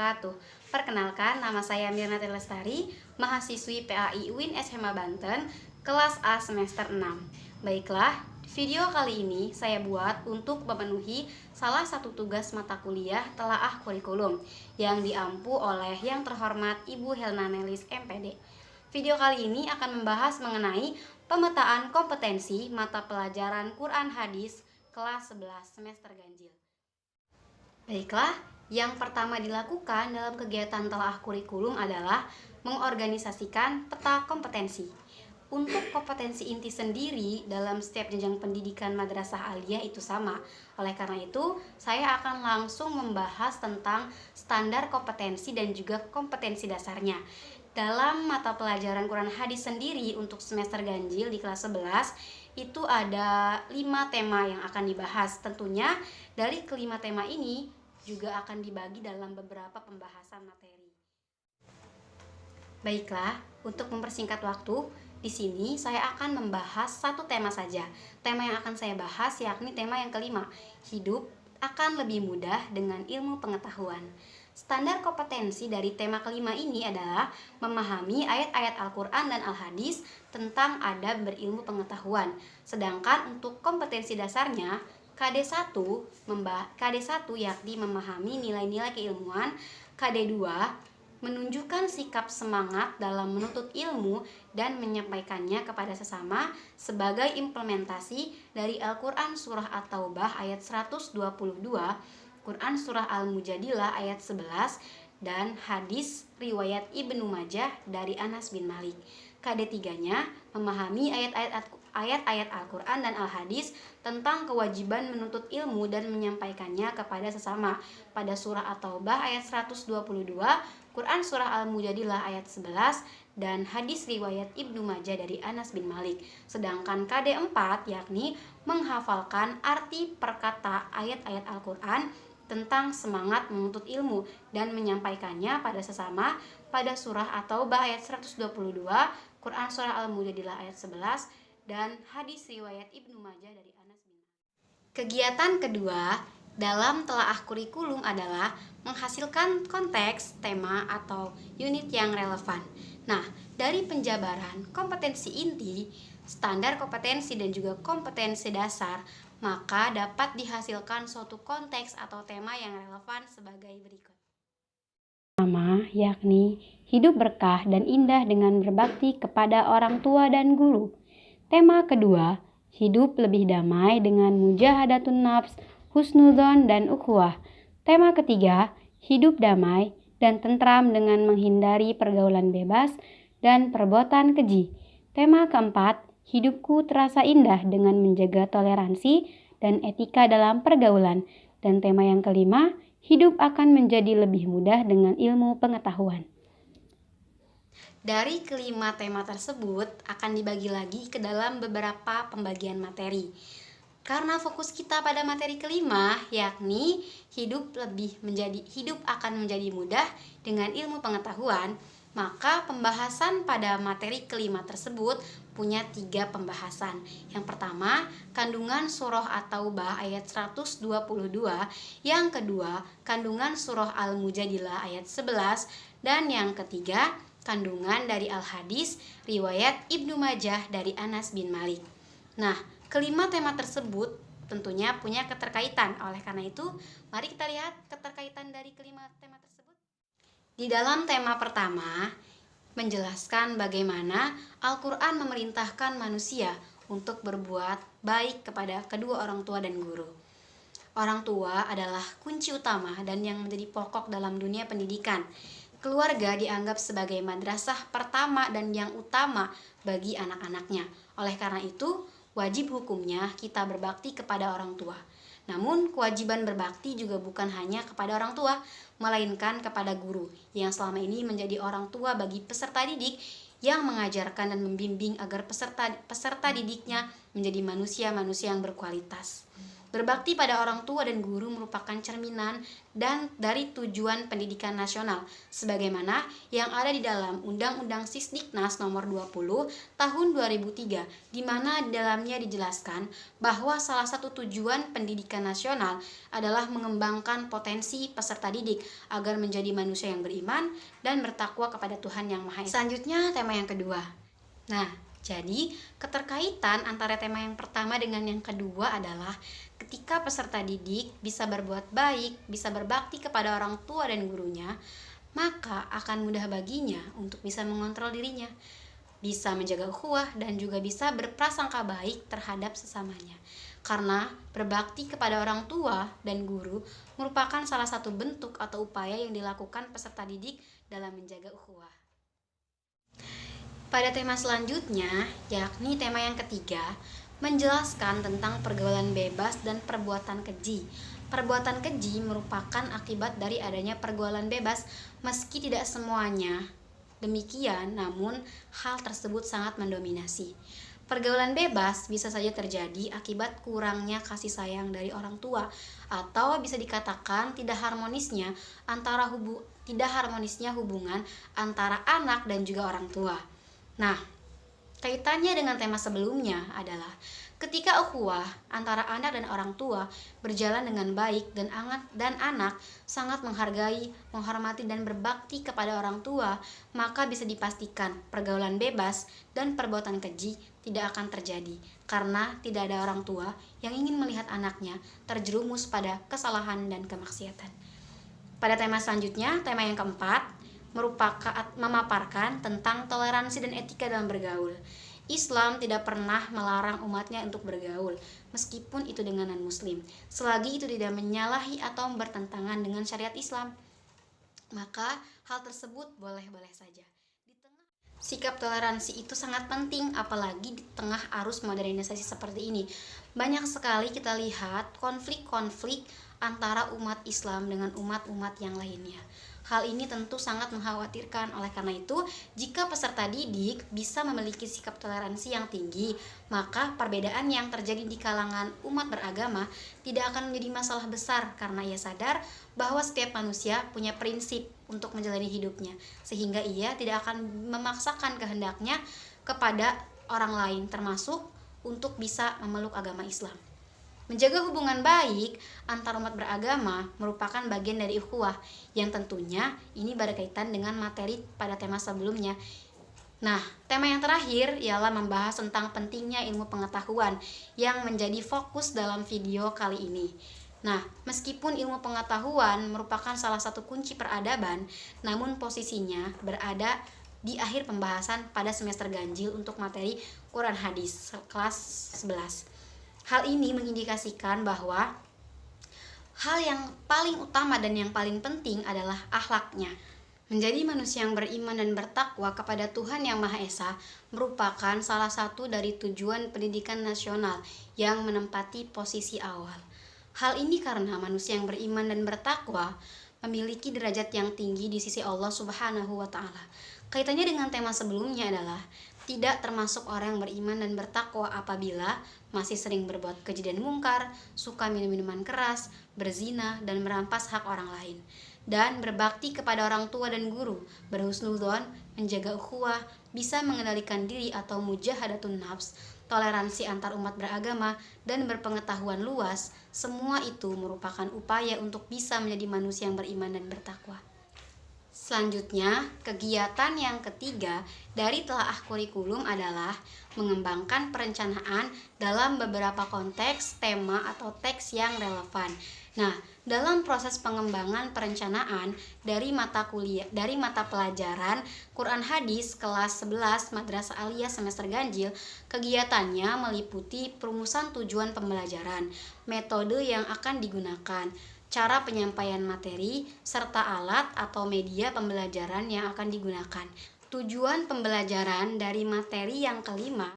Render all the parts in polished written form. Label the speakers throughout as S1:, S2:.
S1: wabarakatuh. Perkenalkan, nama saya Mirna Lestari, mahasiswi PAI UIN SMA Banten, kelas A semester 6. Baiklah, video kali ini saya buat untuk memenuhi salah satu tugas mata kuliah telaah kurikulum yang diampu oleh yang terhormat Ibu Helna Nelis MPD. Video kali ini akan membahas mengenai pemetaan kompetensi mata pelajaran Quran Hadis kelas 11 semester ganjil. Baiklah, yang pertama dilakukan dalam kegiatan telaah kurikulum adalah mengorganisasikan peta kompetensi. Untuk kompetensi inti sendiri dalam setiap jenjang pendidikan madrasah aliyah itu sama. Oleh karena itu, saya akan langsung membahas tentang standar kompetensi dan juga kompetensi dasarnya. Dalam mata pelajaran Quran Hadis sendiri untuk semester ganjil di kelas 11, itu ada 5 tema yang akan dibahas. Tentunya dari kelima tema ini juga akan dibagi dalam beberapa pembahasan materi. Baiklah, untuk mempersingkat waktu, di sini saya akan membahas satu tema saja. Tema yang akan saya bahas yakni tema yang kelima, hidup akan lebih mudah dengan ilmu pengetahuan. Standar kompetensi dari tema kelima ini adalah memahami ayat-ayat Al-Quran dan Al-Hadis tentang adab berilmu pengetahuan. Sedangkan untuk kompetensi dasarnya, KD1 yakni memahami nilai-nilai keilmuan, KD2 menunjukkan sikap semangat dalam menuntut ilmu dan menyampaikannya kepada sesama sebagai implementasi dari Al-Quran Surah At-Taubah ayat 122, Quran Surah Al-Mujadilah ayat 11, dan hadis riwayat Ibnu Majah dari Anas bin Malik. KD3-nya memahami ayat-ayat Al-Quran dan Al-Hadis tentang kewajiban menuntut ilmu dan menyampaikannya kepada sesama pada surah At-Taubah ayat 122, Quran surah Al-Mujadilah ayat 11, dan hadis riwayat Ibnu Majah dari Anas bin Malik. Sedangkan KD4 yakni menghafalkan arti perkata ayat-ayat Al-Quran tentang semangat menuntut ilmu dan menyampaikannya pada sesama pada surah At-Taubah ayat 122, Quran surah Al-Mujadilah ayat 11, dan hadis riwayat Ibnu Majah dari Anas bin Malik. Kegiatan kedua dalam telaah kurikulum adalah menghasilkan konteks, tema, atau unit yang relevan. Nah, dari penjabaran kompetensi inti, standar kompetensi, dan juga kompetensi dasar, maka dapat dihasilkan suatu konteks atau tema yang relevan sebagai berikut.
S2: Pertama, yakni hidup berkah dan indah dengan berbakti kepada orang tua dan guru. Tema kedua, hidup lebih damai dengan mujahadatun nafs, husnudzon, dan ukhuwah. Tema ketiga, hidup damai dan tentram dengan menghindari pergaulan bebas dan perbuatan keji. Tema keempat, hidupku terasa indah dengan menjaga toleransi dan etika dalam pergaulan. Dan tema yang kelima, hidup akan menjadi lebih mudah dengan ilmu pengetahuan.
S1: Dari kelima tema tersebut akan dibagi lagi ke dalam beberapa pembagian materi. Karena fokus kita pada materi kelima, yakni hidup akan menjadi mudah dengan ilmu pengetahuan, maka pembahasan pada materi kelima tersebut punya 3 pembahasan. Yang pertama, kandungan surah At-Taubah ayat 122, yang kedua, kandungan surah Al-Mujadilah ayat 11, dan yang ketiga, kandungan dari Al-Hadis riwayat Ibnu Majah dari Anas bin Malik. Nah, kelima tema tersebut tentunya punya keterkaitan. Oleh karena itu, mari kita lihat keterkaitan dari kelima tema tersebut. Di dalam tema pertama, menjelaskan bagaimana Al-Quran memerintahkan manusia untuk berbuat baik kepada kedua orang tua dan guru. Orang tua adalah kunci utama dan yang menjadi pokok dalam dunia pendidikan. Keluarga dianggap sebagai madrasah pertama dan yang utama bagi anak-anaknya. Oleh karena itu, wajib hukumnya kita berbakti kepada orang tua. Namun, kewajiban berbakti juga bukan hanya kepada orang tua, melainkan kepada guru yang selama ini menjadi orang tua bagi peserta didik yang mengajarkan dan membimbing agar peserta didiknya menjadi manusia-manusia yang berkualitas. Berbakti pada orang tua dan guru merupakan cerminan dan dari tujuan pendidikan nasional sebagaimana yang ada di dalam Undang-Undang Sisdiknas nomor 20 tahun 2003, di mana di dalamnya dijelaskan bahwa salah satu tujuan pendidikan nasional adalah mengembangkan potensi peserta didik agar menjadi manusia yang beriman dan bertakwa kepada Tuhan Yang Maha Esa. Selanjutnya tema yang kedua. Nah, jadi, keterkaitan antara tema yang pertama dengan yang kedua adalah ketika peserta didik bisa berbuat baik, bisa berbakti kepada orang tua dan gurunya, maka akan mudah baginya untuk bisa mengontrol dirinya, bisa menjaga ukhuwah dan juga bisa berprasangka baik terhadap sesamanya. Karena berbakti kepada orang tua dan guru merupakan salah satu bentuk atau upaya yang dilakukan peserta didik dalam menjaga ukhuwah. Pada tema selanjutnya, yakni tema yang ketiga, menjelaskan tentang pergaulan bebas dan perbuatan keji. Perbuatan keji merupakan akibat dari adanya pergaulan bebas, meski tidak semuanya demikian, namun hal tersebut sangat mendominasi. Pergaulan bebas bisa saja terjadi akibat kurangnya kasih sayang dari orang tua, atau bisa dikatakan tidak harmonisnya hubungan antara anak dan juga orang tua. Nah, kaitannya dengan tema sebelumnya adalah ketika ukhuwah antara anak dan orang tua berjalan dengan baik dan anak sangat menghargai, menghormati dan berbakti kepada orang tua, maka bisa dipastikan pergaulan bebas dan perbuatan keji tidak akan terjadi karena tidak ada orang tua yang ingin melihat anaknya terjerumus pada kesalahan dan kemaksiatan. Pada tema selanjutnya, tema yang keempat, memaparkan tentang toleransi dan etika dalam bergaul. Islam tidak pernah melarang umatnya untuk bergaul, meskipun itu dengan non-muslim, selagi itu tidak menyalahi atau bertentangan dengan syariat Islam. Maka hal tersebut boleh-boleh saja. Sikap toleransi itu sangat penting, apalagi di tengah arus modernisasi seperti ini. Banyak sekali kita lihat konflik-konflik antara umat Islam dengan umat-umat yang lainnya. Hal ini tentu sangat mengkhawatirkan. Oleh karena itu, jika peserta didik bisa memiliki sikap toleransi yang tinggi, maka perbedaan yang terjadi di kalangan umat beragama tidak akan menjadi masalah besar karena ia sadar bahwa setiap manusia punya prinsip untuk menjalani hidupnya, sehingga ia tidak akan memaksakan kehendaknya kepada orang lain, termasuk untuk bisa memeluk agama Islam. Menjaga hubungan baik antar umat beragama merupakan bagian dari ukhuwah yang tentunya ini berkaitan dengan materi pada tema sebelumnya. Nah, tema yang terakhir ialah membahas tentang pentingnya ilmu pengetahuan yang menjadi fokus dalam video kali ini. Nah, meskipun ilmu pengetahuan merupakan salah satu kunci peradaban, namun posisinya berada di akhir pembahasan pada semester ganjil untuk materi Quran Hadis kelas 11. Hal ini mengindikasikan bahwa hal yang paling utama dan yang paling penting adalah akhlaknya. Menjadi manusia yang beriman dan bertakwa kepada Tuhan Yang Maha Esa merupakan salah satu dari tujuan pendidikan nasional yang menempati posisi awal. Hal ini karena manusia yang beriman dan bertakwa memiliki derajat yang tinggi di sisi Allah Subhanahu wa Ta'ala. Kaitannya dengan tema sebelumnya adalah tidak termasuk orang yang beriman dan bertakwa apabila masih sering berbuat keji dan mungkar, suka minum minuman keras, berzina, dan merampas hak orang lain, dan berbakti kepada orang tua dan guru, berhusnudzon, menjaga ukhuwah, bisa mengendalikan diri atau mujahadatun nafs, toleransi antar umat beragama, dan berpengetahuan luas. Semua itu merupakan upaya untuk bisa menjadi manusia yang beriman dan bertakwa. Selanjutnya, kegiatan yang ketiga dari telaah kurikulum adalah mengembangkan perencanaan dalam beberapa konteks, tema, atau teks yang relevan. Nah, dalam proses pengembangan perencanaan dari mata pelajaran Quran Hadis kelas 11 Madrasah Aliyah semester ganjil, kegiatannya meliputi perumusan tujuan pembelajaran, metode yang akan digunakan, cara penyampaian materi, serta alat atau media pembelajaran yang akan digunakan. Tujuan pembelajaran dari materi yang kelima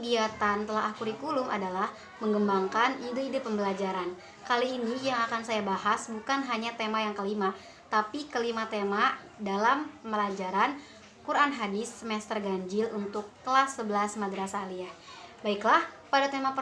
S1: kegiatan telaah kurikulum adalah mengembangkan ide-ide pembelajaran. Kali ini yang akan saya bahas bukan hanya tema yang kelima, tapi kelima tema dalam pembelajaran Quran Hadis semester ganjil untuk kelas 11 Madrasah Aliyah. Baiklah, pada tema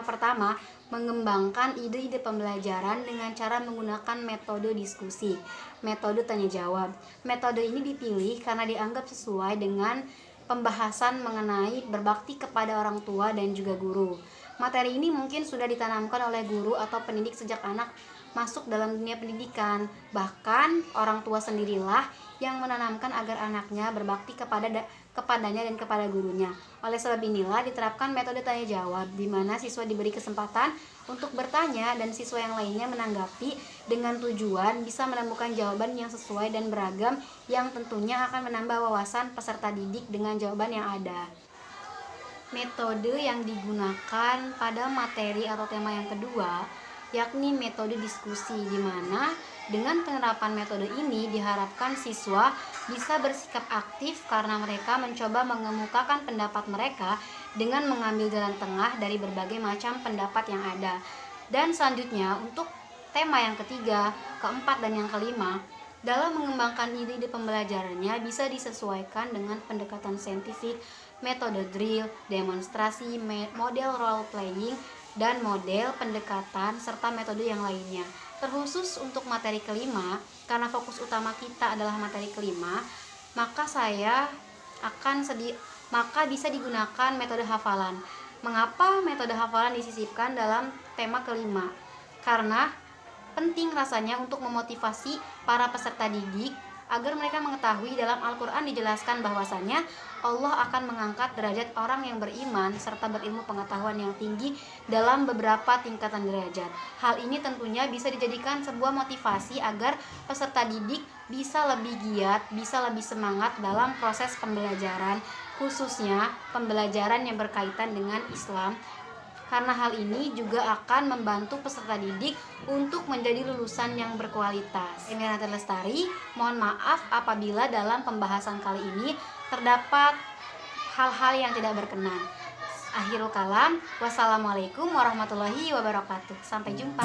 S1: pertama mengembangkan ide-ide pembelajaran dengan cara menggunakan metode diskusi, metode tanya jawab. Metode ini dipilih karena dianggap sesuai dengan pembahasan mengenai berbakti kepada orang tua dan juga guru. Materi ini mungkin sudah ditanamkan oleh guru atau pendidik sejak anak masuk dalam dunia pendidikan. Bahkan orang tua sendirilah yang menanamkan agar anaknya berbakti kepadanya dan kepada gurunya. Oleh sebab inilah diterapkan metode tanya jawab, di mana siswa diberi kesempatan untuk bertanya dan siswa yang lainnya menanggapi dengan tujuan bisa menemukan jawaban yang sesuai dan beragam yang tentunya akan menambah wawasan peserta didik dengan jawaban yang ada. Metode yang digunakan pada materi atau tema yang kedua yakni metode diskusi, di mana dengan penerapan metode ini diharapkan siswa bisa bersikap aktif karena mereka mencoba mengemukakan pendapat mereka dengan mengambil jalan tengah dari berbagai macam pendapat yang ada. Dan selanjutnya untuk tema yang ketiga, keempat, dan yang kelima, dalam mengembangkan ide-ide pembelajarannya bisa disesuaikan dengan pendekatan saintifik, metode drill, demonstrasi, model role playing, dan model pendekatan serta metode yang lainnya. Terkhusus untuk materi kelima, karena fokus utama kita adalah materi kelima, maka bisa digunakan metode hafalan. Mengapa metode hafalan disisipkan dalam tema kelima? Karena penting rasanya untuk memotivasi para peserta didik agar mereka mengetahui dalam Al-Quran dijelaskan bahwasanya Allah akan mengangkat derajat orang yang beriman serta berilmu pengetahuan yang tinggi dalam beberapa tingkatan derajat. Hal ini tentunya bisa dijadikan sebuah motivasi agar peserta didik bisa lebih giat, bisa lebih semangat dalam proses pembelajaran, khususnya pembelajaran yang berkaitan dengan Islam. Karena hal ini juga akan membantu peserta didik untuk menjadi lulusan yang berkualitas. Emiranata Lestari, mohon maaf apabila dalam pembahasan kali ini terdapat hal-hal yang tidak berkenan. Akhirul kalam, wassalamualaikum warahmatullahi wabarakatuh. Sampai jumpa.